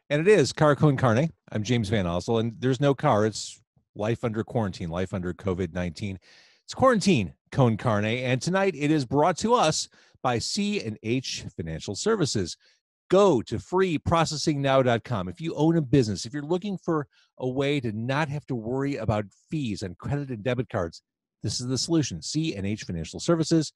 And it is Car Con Carne. I'm James Van Osel, and there's no car. It's life under quarantine, life under COVID-19. It's quarantine, Con Carne, and tonight it is brought to us by C&H Financial Services. Go to freeprocessingnow.com. If you own a business, if you're looking for a way to not have to worry about fees on credit and debit cards, this is the solution. C&H Financial Services.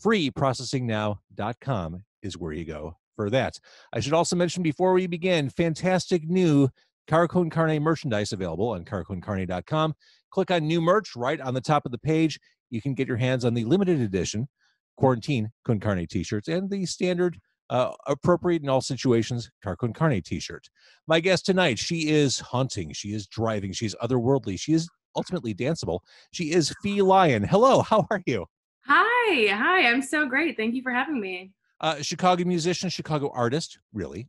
Freeprocessingnow.com is where you go for that. I should also mention before we begin, fantastic new Car Con Carne merchandise available on carconcarne.com. Click on new merch right on the top of the page. You can get your hands on the limited edition Quarantine Con Carne t-shirts and the standard appropriate in all situations Car Con Carne t-shirt. My guest tonight, she is haunting, she is driving, she's otherworldly, she is ultimately danceable. She is Fee Lion. Hello, how are you? Hi, I'm so great. Thank you for having me. Chicago musician, Chicago artist, really.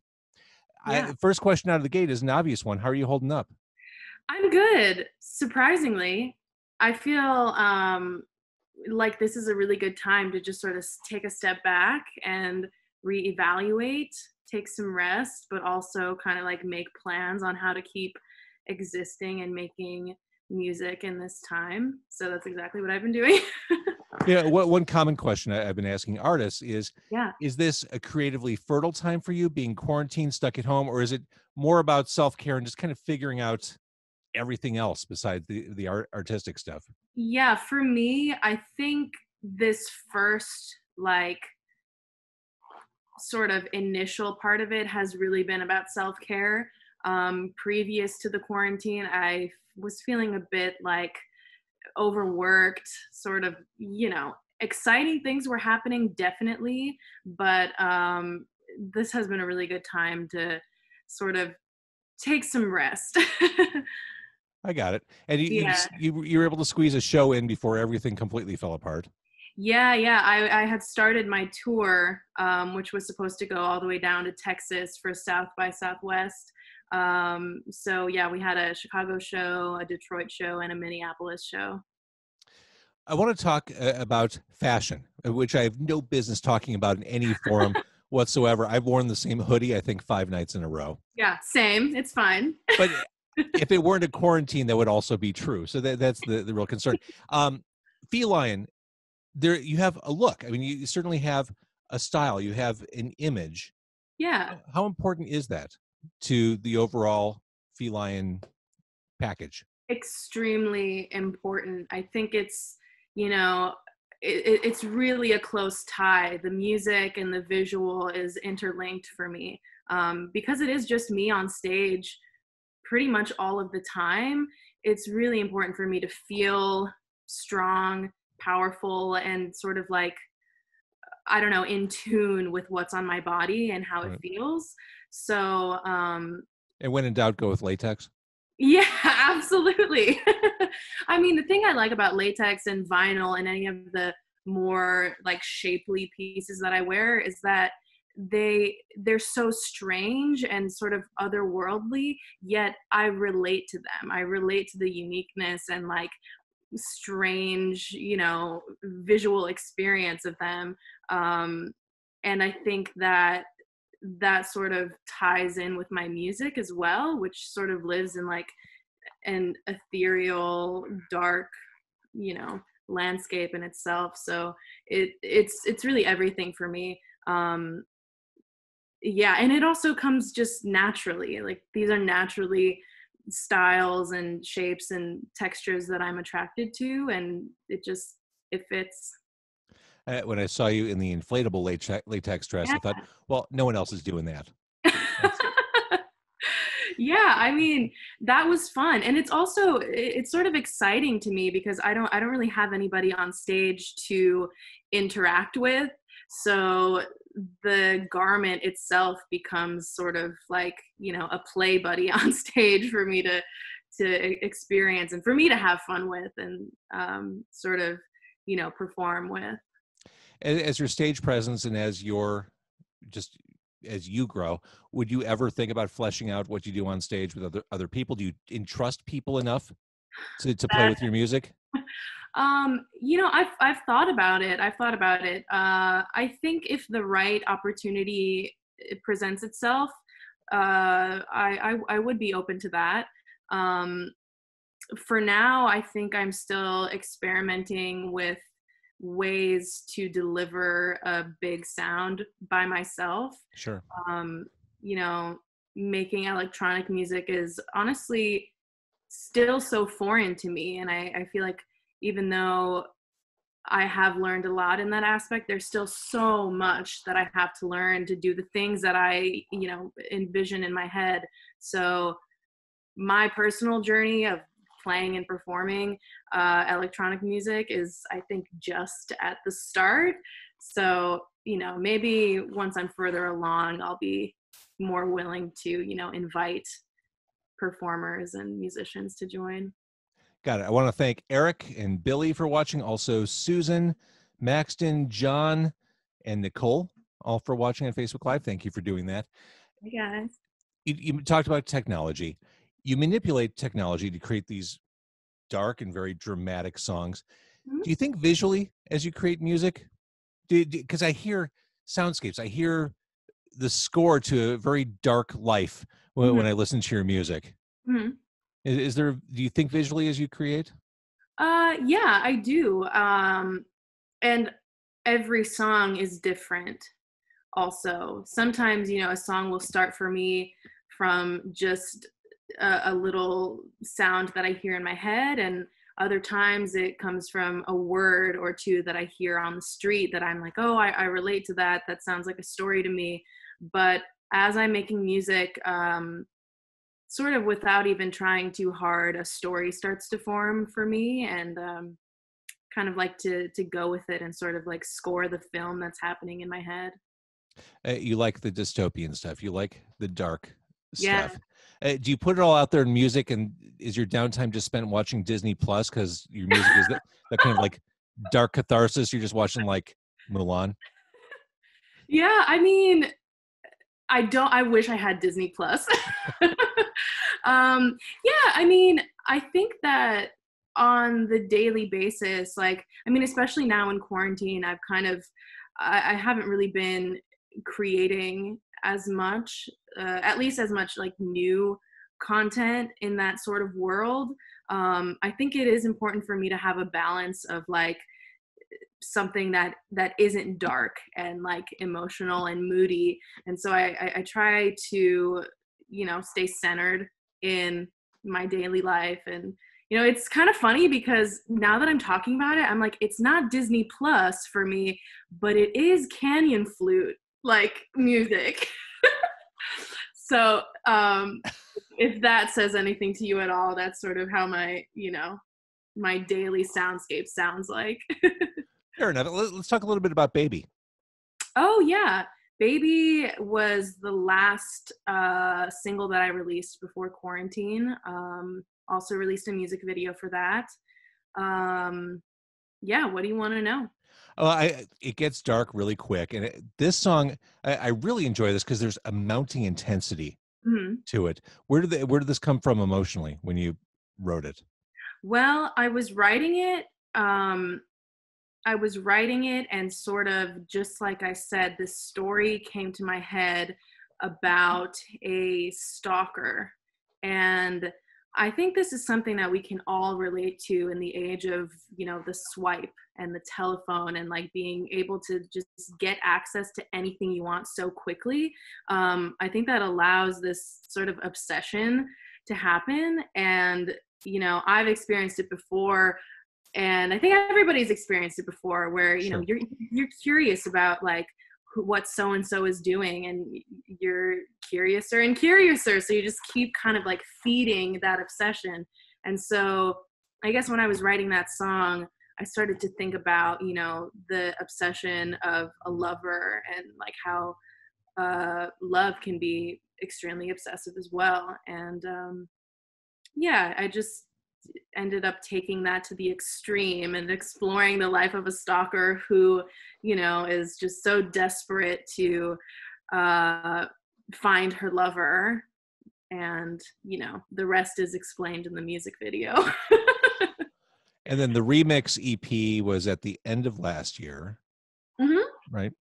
Yeah, First question out of the gate is an obvious one. How are you holding up? I'm good. Surprisingly, I feel like this is a really good time to just sort of take a step back and reevaluate, take some rest, but also kind of like make plans on how to keep existing and making music in this time. So that's exactly what I've been doing. Yeah, one common question I've been asking artists Yeah. is this a creatively fertile time for you, being quarantined, stuck at home, or is it more about self-care and just kind of figuring out everything else besides the artistic stuff? Yeah, for me, I think this first like sort of initial part of it has really been about self-care. Previous to the quarantine, I was feeling a bit like overworked, sort of, exciting things were happening definitely, but this has been a really good time to sort of take some rest. I got it. And Yeah. you were able to squeeze a show in before everything completely fell apart. Yeah. I had started my tour, which was supposed to go all the way down to Texas for South by Southwest. So yeah, we had a Chicago show, a Detroit show, and a Minneapolis show. I want to talk about fashion, which I have no business talking about in any forum whatsoever. I've worn the same hoodie, I think, 5 nights in a row. Yeah, same. It's fine. But if it weren't a quarantine, that would also be true. So that's the real concern. Feline, there you have a look. I mean, you certainly have a style. You have an image. Yeah. How important is that to the overall feline package? Extremely important. I think it's, you know, it's really a close tie. The music and the visual is interlinked for me, because it is just me on stage pretty much all of the time. It's really important for me to feel strong, powerful, and sort of like, I don't know, in tune with what's on my body and how it Right. feels. So, And when in doubt, go with latex. yeah, absolutely. I mean, the thing I like about latex and vinyl and any of the more like shapely pieces that I wear is that they're so strange and sort of otherworldly, yet I relate to them. I relate to the uniqueness and like strange, visual experience of them. And I think that that sort of ties in with my music as well, which sort of lives in like an ethereal, dark, landscape in itself. So it's really everything for me. Yeah, and it also comes just naturally. Like these are naturally styles and shapes and textures that I'm attracted to, and it fits. When I saw you in the inflatable latex dress, Yeah. I thought, well, no one else is doing that. That's Yeah, I mean, that was fun. And it's sort of exciting to me because I don't really have anybody on stage to interact with. So the garment itself becomes sort of like, a play buddy on stage for me to experience and for me to have fun with and sort of, perform with. as your stage presence and just as you grow, would you ever think about fleshing out what you do on stage with other people? Do you entrust people enough to play with your music? I've thought about it. I've thought about it. I think if the right opportunity presents itself, I would be open to that. Um, for now, I think I'm still experimenting with ways to deliver a big sound by myself. Sure. Um, you know, making electronic music is honestly still so foreign to me. And I feel like even though I have learned a lot in that aspect, there's still so much that I have to learn to do the things that I, envision in my head. So my personal journey of playing and performing electronic music is, I think, just at the start. So, maybe once I'm further along, I'll be more willing to, invite performers and musicians to join. Got it. I want to thank Eric and Billy for watching. Also, Susan, Maxton, John, and Nicole, all for watching on Facebook Live. Thank you for doing that. Hey guys. You talked about technology. You manipulate technology to create these dark and very dramatic songs. Mhm. Do you think visually as you create music? Because I hear soundscapes, I hear the score to a very dark life when I listen to your music. Mhm. Is there? Do you think visually as you create? Yeah, I do. And every song is different also. Sometimes, a song will start for me from just a little sound that I hear in my head, and other times it comes from a word or two that I hear on the street that I'm like, oh, I relate to that. That sounds like a story to me. But as I'm making music, sort of without even trying too hard, a story starts to form for me, and kind of like to go with it and sort of like score the film that's happening in my head. You like the dystopian stuff. You like the dark Yeah. stuff. Do you put it all out there in music? And is your downtime just spent watching Disney Plus because your music is that kind of like dark catharsis? You're just watching like Mulan. Yeah, I mean, I wish I had Disney Plus. Yeah, I mean, I think that on the daily basis, like, I mean, especially now in quarantine, I haven't really been creating as much, at least as much like new content in that sort of world. I think it is important for me to have a balance of like something that isn't dark and like emotional and moody, and so I try to stay centered in my daily life. And it's kind of funny because now that I'm talking about it, I'm like, it's not Disney Plus for me, but it is Canyon Flute like music. So if that says anything to you at all, that's sort of how my daily soundscape sounds like. Fair enough. Let's talk a little bit about Baby. Oh yeah, Baby was the last single that I released before quarantine. Also released a music video for that. Yeah, what do you want to know? Oh, it gets dark really quick, and this song I really enjoy this because there's a mounting intensity Mhm. to it. Where did this come from emotionally when you wrote it? Well, I was writing it, and sort of just like I said, this story came to my head about a stalker. And I think this is something that we can all relate to in the age of, the swipe and the telephone, and like being able to just get access to anything you want so quickly. I think that allows this sort of obsession to happen. And, I've experienced it before, and I think everybody's experienced it before, where Sure. you're curious about like what so and so is doing, and you're curiouser and curiouser, so you just keep kind of like feeding that obsession. And so I guess when I was writing that song, I started to think about the obsession of a lover, and like how love can be extremely obsessive as well. And yeah, I just ended up taking that to the extreme and exploring the life of a stalker who, is just so desperate to uh, find her lover. And, the rest is explained in the music video. And then the remix EP was at the end of last year, Hmm. right?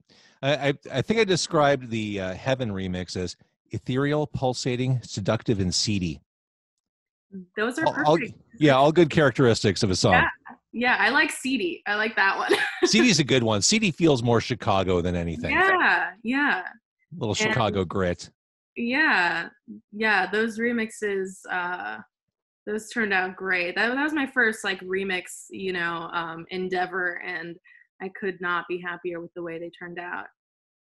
I think I described the Heaven remix as ethereal, pulsating, seductive, and seedy. Those are All, perfect. yeah, all good characteristics of a Yeah. song. Yeah. I like seedy. I like that one. Seedy's a good one. Seedy feels more Chicago than anything. Yeah. Yeah. Little And Chicago grit. yeah. Yeah. Those remixes, those turned out great. That was my first like remix, endeavor, and I could not be happier with the way they turned out.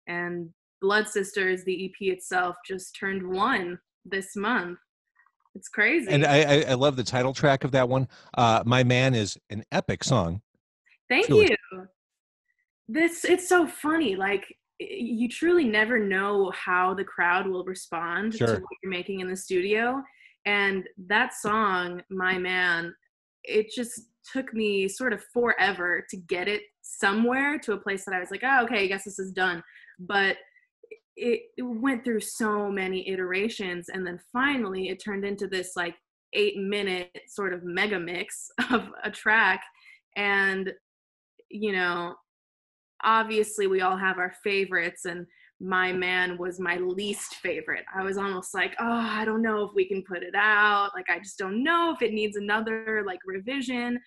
And Blood Sisters, the EP itself, just turned 1 this month. It's And crazy. I love the title track of that one. My Man is an epic song. Thank Truly. you. It's so funny. Like you truly never know how the crowd will respond to Sure. what you're making in the studio. And that song, My Man, it just took me sort of forever to get it somewhere to a place that I was like, oh, okay, I guess this is done. But it went through so many iterations, and then finally it turned into this like 8-minute sort of mega mix of a track. And you know obviously we all have our favorites, and My Man was my least favorite. I was almost like, oh, I don't know if we can put it out, like I just don't know if it needs another like revision.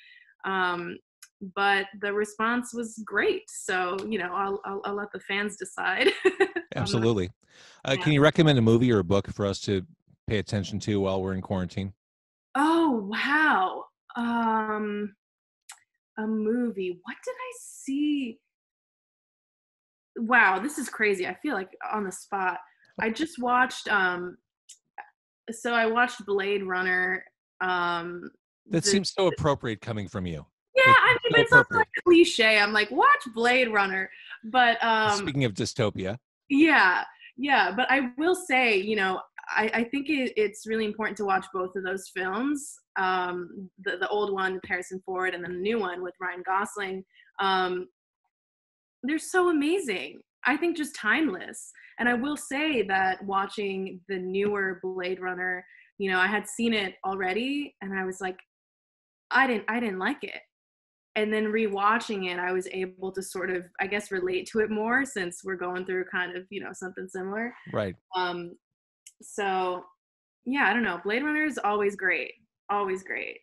But the response was great, so I'll let the fans decide. on that. Absolutely. Yeah. Can you recommend a movie or a book for us to pay attention to while we're in quarantine? Oh wow. A movie, what did I see? Wow, this is crazy. I feel like on the spot. I just watched so I watched Blade Runner. That The seems so appropriate coming from you. Yeah, That's I mean, so but it's also like appropriate. cliche. I'm like, watch Blade Runner. But Speaking of dystopia, yeah, yeah. But I will say, I think it's really important to watch both of those films. The old one with Harrison Ford, and then the new one with Ryan Gosling. Um, they're so amazing. I think just timeless. And I will say that watching the newer Blade Runner, I had seen it already and I was like, I didn't like it. And then rewatching it, I was able to sort of, I guess, relate to it more, since we're going through kind of, something similar. right. Um, so yeah, I don't know. Blade Runner is always great. Always great.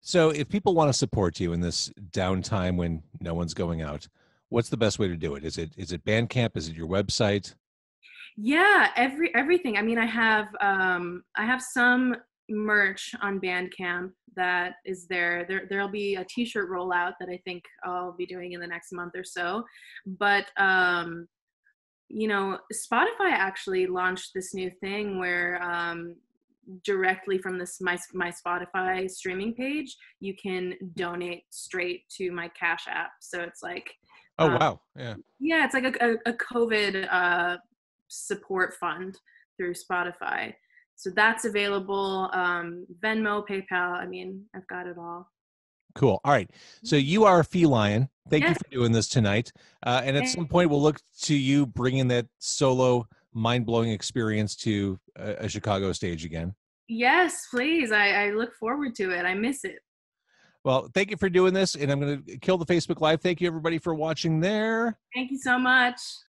So if people want to support you in this downtime when no one's going out, what's the best way to do it? Is it Bandcamp? Is it your website? Yeah, everything. I mean, I have some merch on Bandcamp that is there. There'll be a t-shirt rollout that I think I'll be doing in the next month or so. But Spotify actually launched this new thing where directly from this my Spotify streaming page, you can donate straight to my Cash App. So it's like Oh, wow. Yeah. yeah, it's like a COVID support fund through Spotify. So that's available. Venmo, PayPal. I mean, I've got it all. Cool. All right. So you are a feline. Thank you Yes, for doing this tonight. And at some thank point, you. we'll look to you bringing that solo, mind-blowing experience to a Chicago stage again. Yes, please. I look forward to it. I miss it. Well, thank you for doing this, and I'm going to kill the Facebook Live. Thank you, everybody, for watching there. Thank you so much.